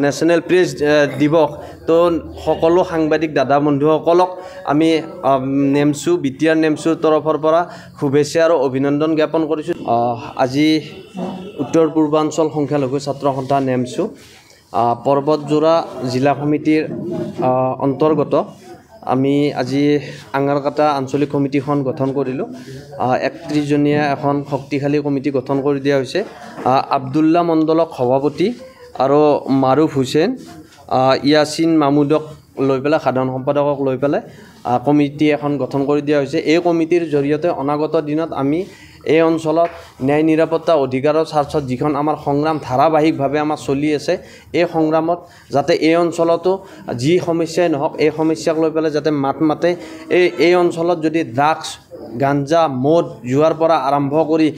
National press দিৱস তো সকলো সাংবাদিক দাদা বন্ধুসকলক আমি নেমচু বিটিআৰ নেমচুৰ তৰফৰ পৰা শুভেচ্ছা আৰু অভিনন্দন জ্ঞাপন কৰিছোঁ। আজি উত্তৰ পূৰ্বাঞ্চল সংখ্যালঘু ছাত্ৰ সন্থা নেমচু পৰ্বতজোৰা জিলা সমিতিৰ অন্তৰ্গত আমি আজি আঙাৰকাটা আঞ্চলিক কমিটিখন গঠন কৰিলোঁ। 31জনীয়া এখন শক্তিশালী কমিটি গঠন কৰি দিয়া হৈছে। আব্দুল্লা মণ্ডলক সভাপতি আৰু মাৰুফ হুছেইন ইয়াছিন মামুদক লৈ পেলাই সাধাৰণ সম্পাদকক লৈ পেলাই কমিটি এখন গঠন কৰি দিয়া হৈছে। এই কমিটিৰ জৰিয়তে অনাগত দিনত আমি এই অঞ্চলত ন্যায় নিৰাপত্তা অধিকাৰৰ স্বাৰ্থত যিখন আমাৰ সংগ্ৰাম ধাৰাবাহিকভাৱে আমাৰ চলি আছে, এই সংগ্ৰামত যাতে এই অঞ্চলতো যি সমস্যাই নহওক এই সমস্যাক লৈ পেলাই যাতে মাত মাতে। এই অঞ্চলত যদি ড্ৰাগছ গাঞ্জা মদ জুৱাৰ পৰা আৰম্ভ কৰি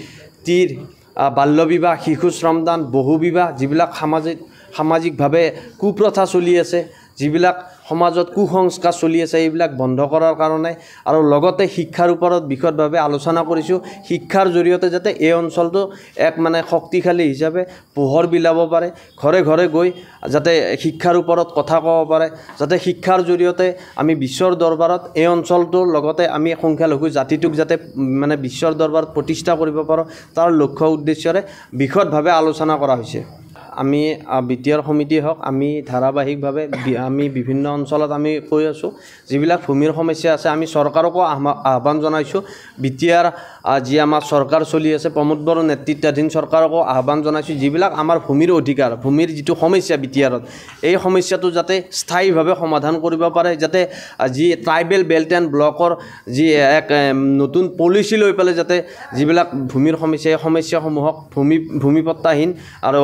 তীৰ বাল্য বিবাহ শিশু শ্ৰমদান বহু বিবাহ যিবিলাক সামাজিকভাৱে কুপ্ৰথা চলি আছে, যিবিলাক সমাজত কুসংস্কাৰ চলি আছে, এইবিলাক বন্ধ কৰাৰ কাৰণে আৰু লগতে শিক্ষাৰ ওপৰত বিশদভাৱে আলোচনা কৰিছোঁ। শিক্ষাৰ জৰিয়তে যাতে এই অঞ্চলটো এক শক্তিশালী হিচাপে পোহৰ বিলাব পাৰে, ঘৰে ঘৰে গৈ যাতে শিক্ষাৰ ওপৰত কথা ক'ব পাৰে, যাতে শিক্ষাৰ জৰিয়তে আমি বিশ্বৰ দৰবাৰত এই অঞ্চলটোৰ লগতে আমি সংখ্যালঘু জাতিটোক যাতে বিশ্বৰ দৰবাৰত প্ৰতিষ্ঠা কৰিব পাৰোঁ, তাৰ লক্ষ্য উদ্দেশ্যৰে বিশদভাৱে আলোচনা কৰা হৈছে। আমি বিটিআৰ সমিতি হওক আমি ধাৰাবাহিকভাৱে আমি বিভিন্ন অঞ্চলত আমি কৈ আছোঁ যিবিলাক ভূমিৰ সমস্যা আছে। আমি চৰকাৰকো আহ্বান জনাইছোঁ। বিটিআৰ যি আমাৰ চৰকাৰ চলি আছে প্ৰমোদ বড়ো নেতৃত্বাধীন চৰকাৰকো আহ্বান জনাইছোঁ, যিবিলাক আমাৰ ভূমিৰ অধিকাৰ ভূমিৰ যিটো সমস্যা বিটিআৰত এই সমস্যাটো যাতে স্থায়ীভাৱে সমাধান কৰিব পাৰে, যাতে যি ট্ৰাইবেল বেল্ট এণ্ড ব্লকৰ যি এক নতুন পলিচি লৈ পেলাই যাতে যিবিলাক ভূমিৰ সমস্যা এই সমস্যাসমূহক ভূমিপট্টাহীন আৰু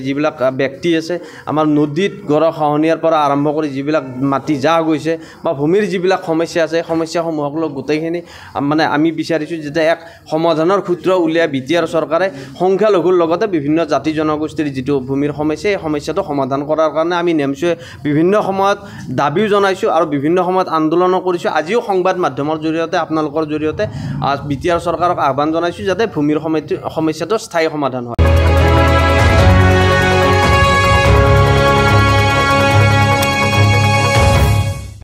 যিবিলাক ব্যক্তি আছে আমাৰ নদীত গৰাখহনীয়াৰ পৰা আৰম্ভ কৰি যিবিলাক মাটি জাহ গৈছে বা ভূমিৰ যিবিলাক সমস্যা আছে এই সমস্যাসমূহক লৈ গোটেইখিনি আমি বিচাৰিছোঁ যাতে এক সমাধানৰ সূত্ৰ উলিয়াই বিটিআৰ চৰকাৰে সংখ্যালঘুৰ লগতে বিভিন্ন জাতি জনগোষ্ঠীৰ যিটো ভূমিৰ সমস্যা এই সমস্যাটো সমাধান কৰাৰ কাৰণে আমি নেমচুৱে বিভিন্ন সময়ত দাবীও জনাইছোঁ আৰু বিভিন্ন সময়ত আন্দোলনো কৰিছোঁ। আজিও সংবাদ মাধ্যমৰ জৰিয়তে আপোনালোকৰ জৰিয়তে বিটিআৰ চৰকাৰক আহ্বান জনাইছোঁ যাতে ভূমিৰ সমস্যাটো স্থায়ী সমাধান হয়।